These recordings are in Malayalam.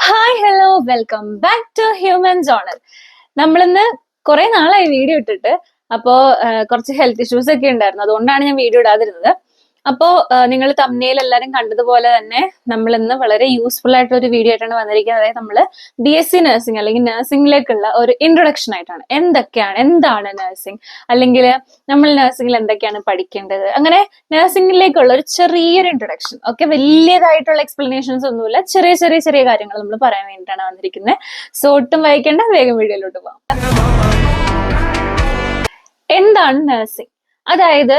Hi hello welcome back to human journal. നമ്മളിന്ന് കുറെ നാളായി വീഡിയോ ഇട്ടിട്ട്. അപ്പോ കുറച്ച് ഹെൽത്ത് ഇഷ്യൂസ് ഒക്കെ ഉണ്ടായിരുന്നു, അതുകൊണ്ടാണ് ഞാൻ വീഡിയോ ഇടാതിരുന്നത്. അപ്പോ നിങ്ങൾ തമ്മിൽ എല്ലാരും കണ്ടതുപോലെ തന്നെ നമ്മൾ ഇന്ന് വളരെ യൂസ്ഫുൾ ആയിട്ടുള്ള ഒരു വീഡിയോ ആയിട്ടാണ് വന്നിരിക്കുന്നത്. അതായത് നമ്മൾ BSc നഴ്സിംഗ് അല്ലെങ്കിൽ നഴ്സിംഗിലേക്കുള്ള ഒരു ഇൻട്രൊഡക്ഷൻ ആയിട്ടാണ്. എന്താണ് നഴ്സിംഗ്, അല്ലെങ്കിൽ നമ്മൾ നഴ്സിംഗിൽ എന്തൊക്കെയാണ് പഠിക്കേണ്ടത്, അങ്ങനെ നഴ്സിംഗിലേക്കുള്ള ഒരു ചെറിയൊരു ഇൻട്രൊഡക്ഷൻ. ഓക്കെ, വലിയതായിട്ടുള്ള എക്സ്പ്ലനേഷൻസ് ഒന്നുമില്ല, ചെറിയ ചെറിയ ചെറിയ കാര്യങ്ങൾ നമ്മൾ പറയാൻ വേണ്ടിയിട്ടാണ് വന്നിരിക്കുന്നത്. സോ ഒട്ടും വായിക്കേണ്ട, വേഗം വീഡിയോയിലോട്ട് പോകാം. എന്താണ് നഴ്സിംഗ്? അതായത്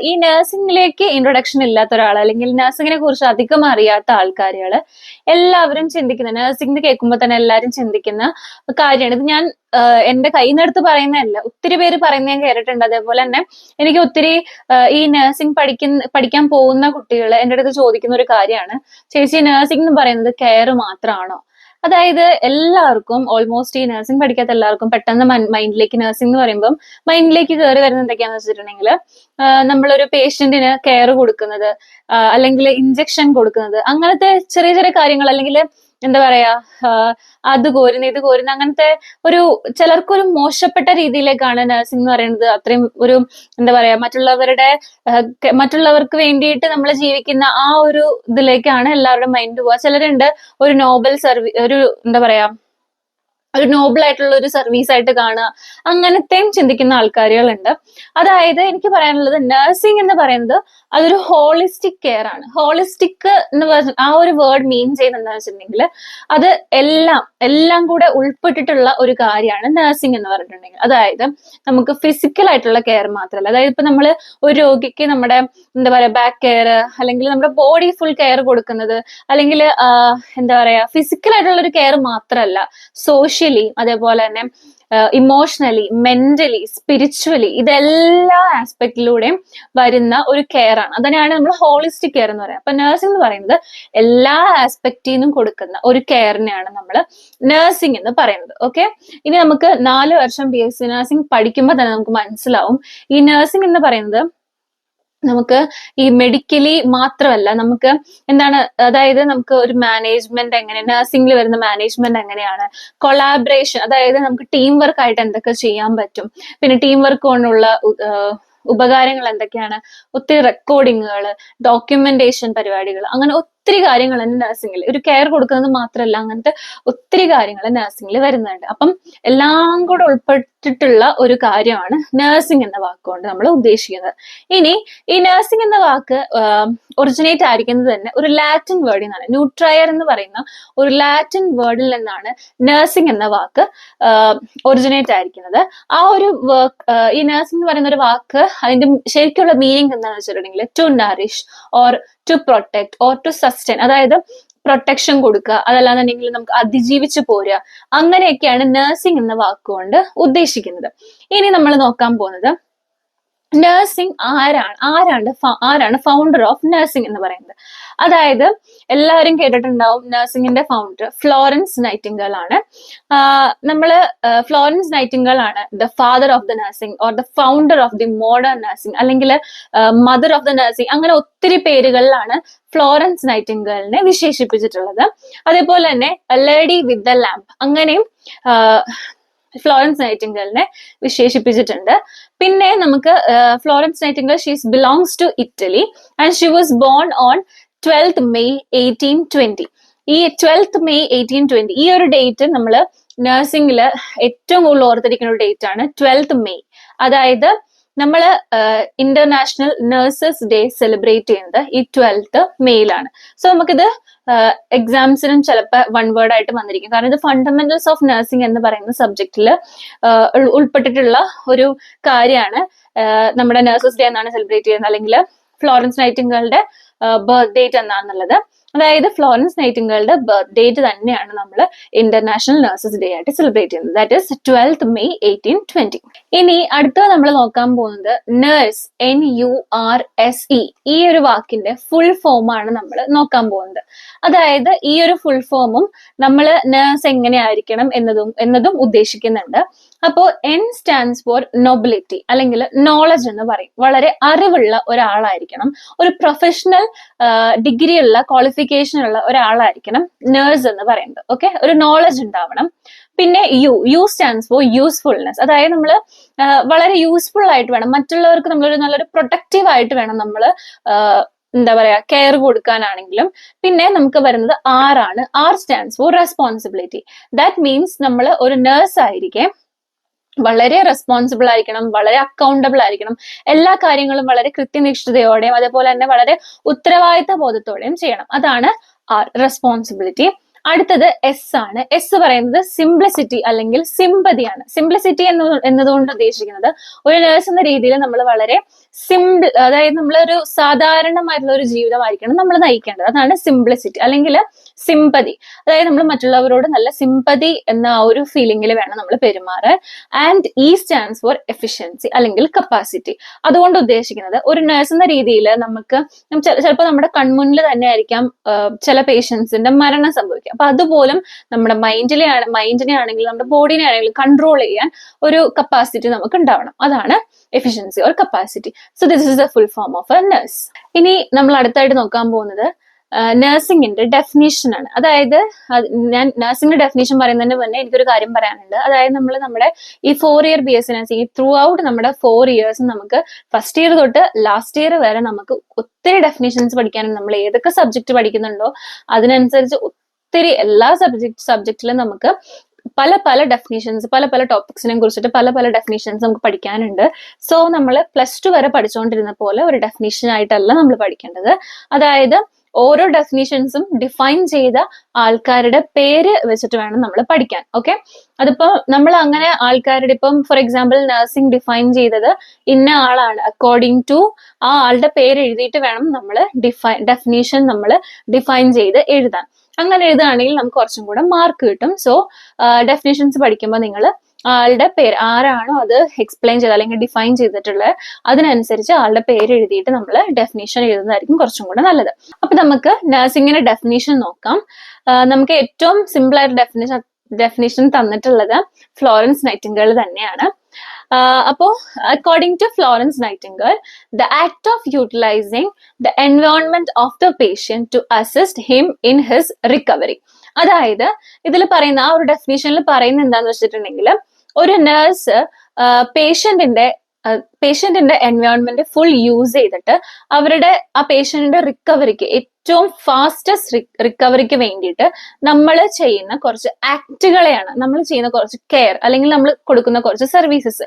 ഈ നഴ്സിംഗിലേക്ക് ഇൻട്രൊഡക്ഷൻ ഇല്ലാത്ത ഒരാൾ, അല്ലെങ്കിൽ നഴ്സിംഗിനെ കുറിച്ച് അധികം അറിയാത്ത ആൾക്കാരുകള് എല്ലാവരും ചിന്തിക്കുന്ന, നഴ്സിംഗ് കേൾക്കുമ്പോൾ തന്നെ എല്ലാവരും ചിന്തിക്കുന്ന കാര്യമാണ് ഇത്. ഞാൻ എന്റെ കയ്യിൽ നിന്ന് എടുത്ത് പറയുന്നതല്ല, ഒത്തിരി പേര് പറയുന്നത് ഞാൻ കേട്ടിട്ടുണ്ട്. അതേപോലെ തന്നെ എനിക്ക് ഒത്തിരി ഈ നഴ്സിംഗ് പഠിക്കാൻ പോകുന്ന കുട്ടികൾ എന്റെ അടുത്ത് ചോദിക്കുന്ന ഒരു കാര്യമാണ്, ചേച്ചി നഴ്സിംഗ് എന്ന് പറയുന്നത് കെയർ മാത്രമാണോ? അതായത് എല്ലാവർക്കും, ഓൾമോസ്റ്റ് ഈ നഴ്സിംഗ് പഠിക്കാത്ത എല്ലാവർക്കും പെട്ടെന്ന് മൈൻഡിലേക്ക് നഴ്സിംഗ് എന്ന് പറയുമ്പോൾ മൈൻഡിലേക്ക് കയറി വരുന്നത് എന്തൊക്കെയാന്ന് വെച്ചിട്ടുണ്ടെങ്കിൽ, നമ്മളൊരു പേഷ്യന്റിന് കെയർ കൊടുക്കുന്നത്, അല്ലെങ്കിൽ ഇഞ്ചക്ഷൻ കൊടുക്കുന്നത്, അങ്ങനത്തെ ചെറിയ ചെറിയ കാര്യങ്ങൾ, അല്ലെങ്കിൽ എന്താ പറയാ, അത് കോരുന്ന ഇത് കോരുന്ന, അങ്ങനത്തെ ഒരു ചിലർക്കൊരു മോശപ്പെട്ട രീതിയിലേക്കാണ് നഴ്സിംഗ് എന്ന് പറയുന്നത്. അത്രയും ഒരു എന്താ പറയാ, മറ്റുള്ളവർക്ക് വേണ്ടിയിട്ട് നമ്മൾ ജീവിക്കുന്ന ആ ഒരു ഇതിലേക്കാണ് എല്ലാവരുടെ മൈൻഡ് പോവുക. ചിലരുണ്ട് ഒരു എന്താ പറയാ, ഒരു നോബിൾ ആയിട്ടുള്ള ഒരു സർവീസ് ആയിട്ട് കാണുക, അങ്ങനത്തെയും ചിന്തിക്കുന്ന ആൾക്കാരുകളുണ്ട്. അതായത് എനിക്ക് പറയാനുള്ളത്, നഴ്സിംഗ് എന്ന് പറയുന്നത് അതൊരു ഹോളിസ്റ്റിക് കെയർ ആണ്. ഹോളിസ്റ്റിക് എന്ന് പറഞ്ഞ ആ ഒരു വേർഡ് മീൻ ചെയ്യുന്നത് എന്താണെന്ന് വെച്ചിട്ടുണ്ടെങ്കിൽ, അത് എല്ലാം കൂടെ ഉൾപ്പെട്ടിട്ടുള്ള ഒരു കാര്യമാണ് നഴ്സിംഗ് എന്ന് പറഞ്ഞിട്ടുണ്ടെങ്കിൽ. അതായത് നമുക്ക് ഫിസിക്കൽ ആയിട്ടുള്ള കെയർ മാത്രമല്ല, അതായത് ഇപ്പൊ നമ്മൾ ഒരു രോഗിക്ക് നമ്മുടെ എന്താ പറയാ ബാക്ക് കെയർ, അല്ലെങ്കിൽ നമ്മുടെ ബോഡി ഫുൾ കെയർ കൊടുക്കുന്നത്, അല്ലെങ്കിൽ എന്താ പറയാ ഫിസിക്കൽ ആയിട്ടുള്ള ഒരു കെയർ മാത്രമല്ല, സോഷ്യലി, അതേപോലെ തന്നെ ഇമോഷണലി, മെന്റലി, സ്പിരിച്വലി, ഇതെല്ലാ ആസ്പെക്റ്റിലൂടെയും വരുന്ന ഒരു കെയർ ആണ്. അതിനാണ് നമ്മൾ ഹോളിസ്റ്റിക് കെയർ എന്ന് പറയുന്നത്. അപ്പൊ നഴ്സിംഗ് എന്ന് പറയുന്നത് എല്ലാ ആസ്പെക്റ്റിൽ നിന്നും കൊടുക്കുന്ന ഒരു കെയറിനെയാണ് നമ്മൾ നഴ്സിംഗ് എന്ന് പറയുന്നത്. ഓക്കെ, ഇനി നമുക്ക് 4 വർഷം BSc നഴ്സിംഗ് പഠിക്കുമ്പോൾ തന്നെ നമുക്ക് മനസ്സിലാവും, ഈ നഴ്സിംഗ് എന്ന് പറയുന്നത് നമുക്ക് ഈ മെഡിക്കലി മാത്രമല്ല, നമുക്ക് എന്താണ്, അതായത് നമുക്ക് ഒരു മാനേജ്മെന്റ് എങ്ങനെ, നഴ്സിംഗിൽ വരുന്ന മാനേജ്മെന്റ് എങ്ങനെയാണ്, കൊളാബറേഷൻ, അതായത് നമുക്ക് ടീം വർക്ക് ആയിട്ട് എന്തൊക്കെ ചെയ്യാൻ പറ്റും, പിന്നെ ടീം വർക്ക് കൊണ്ടുള്ള ഉപകാരങ്ങൾ എന്തൊക്കെയാണ്, ഒത്തിരി റെക്കോർഡിങ്ങുകൾ, ഡോക്യുമെന്റേഷൻ പരിപാടികൾ, അങ്ങനെ ഒത്തിരി കാര്യങ്ങൾ നഴ്സിംഗിൽ, ഒരു കെയർ കൊടുക്കുന്നത് മാത്രമല്ല, അങ്ങനത്തെ ഒത്തിരി കാര്യങ്ങൾ നഴ്സിംഗിൽ വരുന്നുണ്ട്. അപ്പം എല്ലാം കൂടെ ഉൾപ്പെട്ടിട്ടുള്ള ഒരു കാര്യമാണ് നഴ്സിംഗ് എന്ന വാക്കുകൊണ്ട് നമ്മൾ ഉദ്ദേശിക്കുന്നത്. ഇനി ഈ നഴ്സിംഗ് എന്ന വാക്ക് ഒറിജിനേറ്റ് ആയിരിക്കുന്നത് തന്നെ ഒരു ലാറ്റിൻ വേർഡിൽ നിന്നാണ്. ന്യൂട്രയർ എന്ന് പറയുന്ന ഒരു ലാറ്റിൻ വേർഡിൽ നിന്നാണ് നഴ്സിംഗ് എന്ന വാക്ക് ഒറിജിനേറ്റ് ആയിരിക്കുന്നത്. ആ ഒരു ഈ നഴ്സിംഗ് എന്ന് പറയുന്ന ഒരു വാക്ക്, അതിന്റെ ശരിക്കുള്ള മീനിങ് എന്താണെന്ന് വെച്ചിട്ടുണ്ടെങ്കിൽ, to nourish or to protect or to sustain, അതായത് പ്രൊട്ടക്ഷൻ കൊടുക്കുക, അതല്ലാന്നുണ്ടെങ്കിൽ നമുക്ക് അതിജീവിച്ച് പോരുക, അങ്ങനെയൊക്കെയാണ് നഴ്സിംഗ് എന്ന വാക്കുകൊണ്ട് ഉദ്ദേശിക്കുന്നത്. ഇനി നമ്മൾ നോക്കാൻ പോകുന്നത് നഴ്സിംഗ് ആരാണ് ഫൗണ്ടർ ഓഫ് നഴ്സിംഗ് എന്ന് പറയുന്നത്. അതായത് എല്ലാവരും കേട്ടിട്ടുണ്ടാവും, നഴ്സിംഗിന്റെ ഫൗണ്ടർ ഫ്ലോറൻസ് നൈറ്റിംഗേൽ ആണ്. ഫ്ലോറൻസ് നൈറ്റിംഗേൽ ആണ് the father of the nursing or the founder of the modern nursing, അല്ലെങ്കിൽ മദർ ഓഫ് ദ നഴ്സിംഗ്, അങ്ങനെ ഒത്തിരി പേരുകളിലാണ് ഫ്ലോറൻസ് നൈറ്റിംഗേലിനെ വിശേഷിപ്പിച്ചിട്ടുള്ളത്. അതേപോലെ തന്നെ ലേഡി വിത്ത് ദ ലാമ്പ്, അങ്ങനെയും ഫ്ലോറൻസ് നൈറ്റിംഗേലിനെ വിശേഷിപ്പിച്ചിട്ടുണ്ട്. പിന്നെ നമുക്ക് Florence Nightingale, she's belongs to Italy and she was born on 12th May 1820. ഈ 12th May 1820 ഈ ഒരു ഡേറ്റ് നമ്മൾ നഴ്സിംഗില് ഏറ്റവും കൂടുതൽ ഓർത്തിരിക്കുന്ന ഒരു ഡേറ്റ് ആണ് 12th May. അതായത് നമ്മൾ ഇന്റർനാഷണൽ നഴ്സസ് ഡേ സെലിബ്രേറ്റ് ചെയ്യുന്നത് ഈ 12th May സോ നമുക്കിത് എക്സാംസിനും ചിലപ്പോൾ 1 വേർഡ് ആയിട്ട് വന്നിരിക്കും, കാരണം ഇത് ഫണ്ടമെന്റൽസ് ഓഫ് നഴ്സിംഗ് എന്ന് പറയുന്ന സബ്ജക്റ്റിൽ ഉൾപ്പെട്ടിട്ടുള്ള ഒരു കാര്യമാണ്. നമ്മുടെ നഴ്സസ് ഡേ എന്നാണ് സെലിബ്രേറ്റ് ചെയ്യുന്നത്, അല്ലെങ്കിൽ ഫ്ലോറൻസ് നൈറ്റിംഗേലിന്റെ ബർത്ത് ഡേറ്റ് എന്നാണെന്നുള്ളത്. അതായത് ഫ്ലോറൻസ് നൈറ്റിംഗേലിന്റെ ബർത്ത് ഡേറ്റ് തന്നെയാണ് നമ്മൾ ഇന്റർനാഷണൽ നഴ്സസ് ഡേ ആയിട്ട് സെലിബ്രേറ്റ് ചെയ്യുന്നത്. That is 12th May 1820. ഇനി അടുത്ത നമ്മൾ നോക്കാൻ പോകുന്നത് നേഴ്സ്, NURSE, ഈ ഒരു വാക്കിന്റെ ഫുൾ ഫോം ആണ് നമ്മൾ നോക്കാൻ പോകുന്നത്. അതായത് ഈ ഒരു ഫുൾ ഫോമും നമ്മൾ നേഴ്സ് എങ്ങനെയായിരിക്കണം എന്നതും ഉദ്ദേശിക്കുന്നുണ്ട്. അപ്പോ N സ്റ്റാൻഡ്സ് ഫോർ നൊബിലിറ്റി, അല്ലെങ്കിൽ നോളജ് എന്ന് പറയും. വളരെ അറിവുള്ള ഒരാളായിരിക്കണം, ഒരു പ്രൊഫഷണൽ ഡിഗ്രി ഉള്ള, ക്വാളിഫിക്കേഷൻ ക്വാളിഫിക്കേഷൻ ഉള്ള ഒരാളായിരിക്കണം നേഴ്സ് എന്ന് പറയുന്നത്. ഓക്കെ, ഒരു നോളജ് ഉണ്ടാവണം. പിന്നെ യു സ്റ്റാൻഡ്സ് ഫോർ യൂസ്ഫുൾനെസ്. അതായത് നമ്മൾ വളരെ യൂസ്ഫുൾ ആയിട്ട് വേണം, മറ്റുള്ളവർക്ക് നമ്മളൊരു നല്ലൊരു പ്രൊട്ടക്റ്റീവ് ആയിട്ട് വേണം നമ്മൾ എന്താ പറയാ കെയർ കൊടുക്കാനാണെങ്കിലും. പിന്നെ നമുക്ക് വരുന്നത് ആർ ആണ്. R stands for responsibility. That means നമ്മൾ ഒരു നേഴ്സ് ആയിരിക്കെ വളരെ റെസ്പോൺസിബിൾ ആയിരിക്കണം, വളരെ അക്കൗണ്ടബിൾ ആയിരിക്കണം, എല്ലാ കാര്യങ്ങളും വളരെ കൃത്യനിഷ്ഠതയോടെയും അതേപോലെ തന്നെ വളരെ ഉത്തരവാദിത്ത ബോധത്തോടെയും ചെയ്യണം. അതാണ് ആർ, റെസ്പോൺസിബിലിറ്റി. അടുത്തത് എസ് ആണ്. എസ് പറയുന്നത് സിംപ്ലിസിറ്റി അല്ലെങ്കിൽ സിമ്പതിയാണ്. സിംപ്ലിസിറ്റി എന്നതുകൊണ്ട് ഉദ്ദേശിക്കുന്നത് ഒരു നേഴ്സ് എന്ന രീതിയിൽ നമ്മൾ വളരെ സിമ്പിൾ, അതായത് നമ്മളൊരു സാധാരണമായിട്ടുള്ള ഒരു ജീവിതമായിരിക്കണം നമ്മൾ നയിക്കേണ്ടത്. അതാണ് സിംപ്ലിസിറ്റി അല്ലെങ്കിൽ സിമ്പതി. അതായത് നമ്മൾ മറ്റുള്ളവരോട് നല്ല സിമ്പതി എന്ന ആ ഒരു ഫീലിംഗിൽ വേണം നമ്മൾ പെരുമാറാൻ. And E stands for efficiency അല്ലെങ്കിൽ കപ്പാസിറ്റി. അതുകൊണ്ട് ഉദ്ദേശിക്കുന്നത് ഒരു നേഴ്സ് എന്ന രീതിയിൽ നമുക്ക് ചിലപ്പോൾ നമ്മുടെ കൺമുന്നിൽ തന്നെ ആയിരിക്കാം ചില പേഷ്യൻസിന്റെ മരണം സംഭവിക്കുക. അപ്പൊ അതുപോലും നമ്മുടെ മൈൻഡിനെ ആണെങ്കിലും നമ്മുടെ ബോഡിനെ ആണെങ്കിലും കൺട്രോൾ ചെയ്യാൻ ഒരു കപ്പാസിറ്റി നമുക്ക് ഉണ്ടാവണം. അതാണ് efficiency or capacity. So this is the full form of A nurse. ഇനി നമ്മൾ അടുത്തായിട്ട് നോക്കാൻ പോകുന്നത് നഴ്സിംഗിന്റെ ഡെഫിനേഷൻ ആണ്. അതായത് ഞാൻ നഴ്സിംഗിന്റെ ഡെഫിനേഷൻ പറയുന്നതിന് മുന്നേ എനിക്കൊരു കാര്യം പറയാനുണ്ട്. അതായത് നമ്മൾ നമ്മുടെ ഈ 4 year BSc nursing through out നമ്മുടെ 4 years നമുക്ക് ഫസ്റ്റ് ഇയർ തൊട്ട് ലാസ്റ്റ് ഇയർ വരെ നമുക്ക് ഒത്തിരി ഡെഫിനേഷൻസ് പഠിക്കാനും നമ്മൾ ഏതൊക്കെ സബ്ജക്ട് പഠിക്കുന്നുണ്ടോ അതിനനുസരിച്ച് ഒത്തിരി എല്ലാ സബ്ജക്റ്റിലും നമുക്ക് പല ഡെഫിനേഷൻസ് പല ടോപ്പിക്സിനെ കുറിച്ചിട്ട് പല ഡെഫിനേഷൻസ് നമുക്ക് പഠിക്കാനുണ്ട്. സോ നമ്മൾ +2 വരെ പഠിച്ചുകൊണ്ടിരുന്ന പോലെ ഒരു ഡെഫിനേഷൻ ആയിട്ടല്ല നമ്മൾ പഠിക്കേണ്ടത്. അതായത് ഓരോ ഡെഫിനേഷൻസും ഡിഫൈൻ ചെയ്ത ആൾക്കാരുടെ പേര് വെച്ചിട്ട് വേണം നമ്മൾ പഠിക്കാൻ. ഓക്കെ, അതിപ്പോ നമ്മൾ അങ്ങനെ ആൾക്കാരുടെ ഇപ്പം ഫോർ എക്സാമ്പിൾ നഴ്സിംഗ് ഡിഫൈൻ ചെയ്തത് ഇന്ന ആളാണ് അക്കോർഡിംഗ് ടു ആ ആളുടെ പേര് എഴുതിയിട്ട് വേണം നമ്മൾ ഡെഫിനേഷൻ നമ്മൾ ഡിഫൈൻ ചെയ്ത് എഴുതാൻ. അങ്ങനെ എഴുതുകയാണെങ്കിൽ നമുക്ക് കുറച്ചും കൂടെ മാർക്ക് കിട്ടും. സോ ഡെഫിനേഷൻസ് പഠിക്കുമ്പോൾ നിങ്ങൾ ആളുടെ പേര് ആരാണോ അത് എക്സ്പ്ലെയിൻ ചെയ്ത് അല്ലെങ്കിൽ ഡിഫൈൻ ചെയ്തിട്ടുള്ളത് അതിനനുസരിച്ച് ആളുടെ പേര് എഴുതിയിട്ട് നമ്മൾ ഡെഫിനേഷൻ എഴുതുന്നതായിരിക്കും കുറച്ചും കൂടെ നല്ലത്. അപ്പൊ നമുക്ക് നഴ്സിംഗിന്റെ ഡെഫിനേഷൻ നോക്കാം. നമുക്ക് ഏറ്റവും സിമ്പിൾ ആയിട്ട് ഡെഫിനേഷൻ തന്നിട്ടുള്ളത് ഫ്ലോറൻസ് നൈറ്റിംഗേൽ തന്നെയാണ്. അപ്പോ according to Florence Nightingale, the act of utilizing the environment of the patient to assist him in his recovery. അതായത് ഇതിൽ പറയുന്ന ആ ഒരു ഡെഫിനേഷനിൽ പറയുന്ന എന്താന്ന് വെച്ചിട്ടുണ്ടെങ്കിൽ ഒരു നേഴ്സ് പേഷ്യന്റിന്റെ എൻവയോൺമെന്റ് ഫുൾ യൂസ് ചെയ്തിട്ട് അവരുടെ ആ പേഷ്യന്റിന്റെ റിക്കവറിക്ക് ഏറ്റവും ഫാസ്റ്റസ്റ്റ് റിക്കവറിക്ക് വേണ്ടിയിട്ട് നമ്മൾ ചെയ്യുന്ന കുറച്ച് ആക്ടുകളെയാണ്, നമ്മൾ ചെയ്യുന്ന കുറച്ച് കെയർ അല്ലെങ്കിൽ നമ്മൾ കൊടുക്കുന്ന കുറച്ച് സർവീസസ്,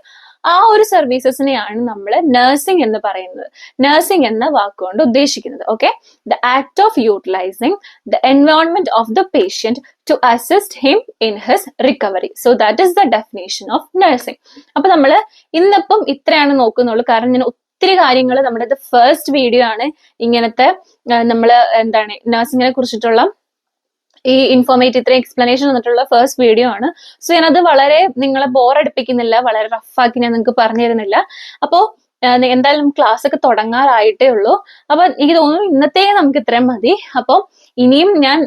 ആ ഒരു സർവീസസിനെയാണ് നമ്മൾ നഴ്സിംഗ് എന്ന് പറയുന്നത്, നഴ്സിംഗ് എന്ന വാക്കുകൊണ്ട് ഉദ്ദേശിക്കുന്നത്. Okay, the act of utilizing the environment of the patient to assist him in his recovery. So that is the definition of nursing. അപ്പൊ നമ്മൾ ഇന്നിപ്പം ഇത്രയാണ് നോക്കുന്നുള്ളൂ. കാരണം ഞാൻ ഒത്തിരി കാര്യങ്ങൾ നമ്മുടെ ഫസ്റ്റ് വീഡിയോ ആണ് ഇങ്ങനത്തെ നമ്മൾ എന്താണ് നഴ്സിംഗിനെ കുറിച്ചിട്ടുള്ള ഈ ഇൻഫോർമേറ്റീവ് ഇത്രയും എക്സ്പ്ലനേഷൻ വന്നിട്ടുള്ള ഫസ്റ്റ് വീഡിയോ ആണ്. സോ ഞാനത് വളരെ നിങ്ങളെ ബോറടിപ്പിക്കുന്നില്ല, വളരെ റഫാക്കി ഞാൻ നിങ്ങൾക്ക് പറഞ്ഞു തരുന്നില്ല. അപ്പോ എന്തായാലും ക്ലാസ് ഒക്കെ തുടങ്ങാറായിട്ടേ ഉള്ളൂ. അപ്പൊ എനിക്ക് തോന്നുന്നു ഇന്നത്തെ നമുക്ക് ഇത്രയും മതി. അപ്പോൾ ഇനിയും ഞാൻ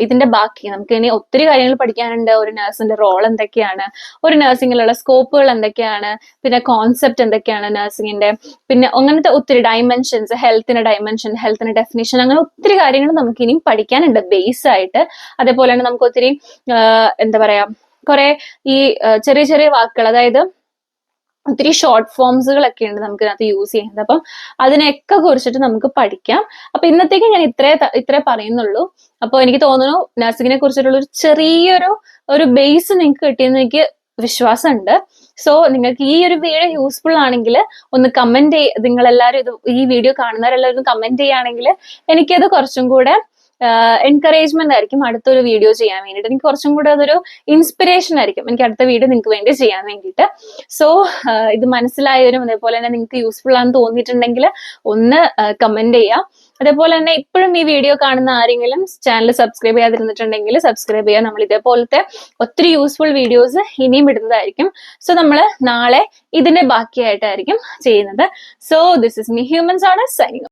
ഇതിന്റെ ബാക്കി നമുക്ക് ഇനി ഒത്തിരി കാര്യങ്ങൾ പഠിക്കാനുണ്ട്. ഒരു നഴ്സിന്റെ റോൾ എന്തൊക്കെയാണ്, ഒരു നഴ്സിംഗിലുള്ള സ്കോപ്പുകൾ എന്തൊക്കെയാണ്, പിന്നെ കോൺസെപ്റ്റ് എന്തൊക്കെയാണ് നഴ്സിംഗിന്റെ, പിന്നെ അങ്ങനത്തെ ഒത്തിരി ഡയമെൻഷൻസ്, ഹെൽത്തിന്റെ ഡയമെൻഷൻ, ഹെൽത്തിന്റെ ഡെഫിനേഷൻ, അങ്ങനെ ഒത്തിരി കാര്യങ്ങൾ നമുക്ക് ഇനിയും പഠിക്കാനുണ്ട് ബേസ് ആയിട്ട്. അതേപോലെ തന്നെ നമുക്ക് ഒത്തിരി എന്താ പറയാ കുറെ ഈ ചെറിയ വാക്കുകൾ, അതായത് ഒത്തിരി ഷോർട്ട് ഫോംസുകളൊക്കെ ഉണ്ട് നമുക്ക് ഇതിനകത്ത് യൂസ് ചെയ്യുന്നത്. അപ്പം അതിനെയൊക്കെ കുറിച്ചിട്ട് നമുക്ക് പഠിക്കാം. അപ്പൊ ഇന്നത്തേക്ക് ഞാൻ ഇത്രേ പറയുന്നുള്ളൂ. അപ്പൊ എനിക്ക് തോന്നുന്നു നഴ്സിംഗിനെ കുറിച്ചിട്ടുള്ള ഒരു ചെറിയൊരു ബേസ് നിങ്ങൾക്ക് കിട്ടിയെന്ന് എനിക്ക് വിശ്വാസമുണ്ട്. സോ നിങ്ങൾക്ക് ഈ ഒരു വീഡിയോ യൂസ്ഫുൾ ആണെങ്കിൽ ഒന്ന് കമന്റ് നിങ്ങളെല്ലാവരും ഈ വീഡിയോ കാണുന്നവരെല്ലാവരും കമന്റ് ചെയ്യുകയാണെങ്കിൽ എനിക്കത് കുറച്ചും കൂടെ എൻകറേജ്മെന്റ് ആയിരിക്കും അടുത്തൊരു വീഡിയോ ചെയ്യാൻ വേണ്ടിയിട്ട്. എനിക്ക് കുറച്ചും കൂടെ അതൊരു ഇൻസ്പിറേഷൻ ആയിരിക്കും എനിക്ക് അടുത്ത വീഡിയോ നിങ്ങൾക്ക് വേണ്ടി ചെയ്യാൻ വേണ്ടിയിട്ട്. സോ ഇത് മനസ്സിലായവരും അതേപോലെ തന്നെ നിങ്ങൾക്ക് യൂസ്ഫുൾ ആണെന്ന് തോന്നിയിട്ടുണ്ടെങ്കിൽ ഒന്ന് കമന്റ് ചെയ്യാം. അതേപോലെ തന്നെ ഇപ്പോഴും ഈ വീഡിയോ കാണുന്ന ആരെങ്കിലും ചാനൽ സബ്സ്ക്രൈബ് ചെയ്യാതിരുന്നിട്ടുണ്ടെങ്കിൽ സബ്സ്ക്രൈബ് ചെയ്യാം. നമ്മൾ ഇതേപോലത്തെ ഒത്തിരി യൂസ്ഫുൾ വീഡിയോസ് ഇനിയും ഇടുന്നതായിരിക്കും. സോ നമ്മൾ നാളെ ഇതിന്റെ ബാക്കിയായിട്ടായിരിക്കും ചെയ്യുന്നത്. So this is me humans ആണ് സൈനിങ്.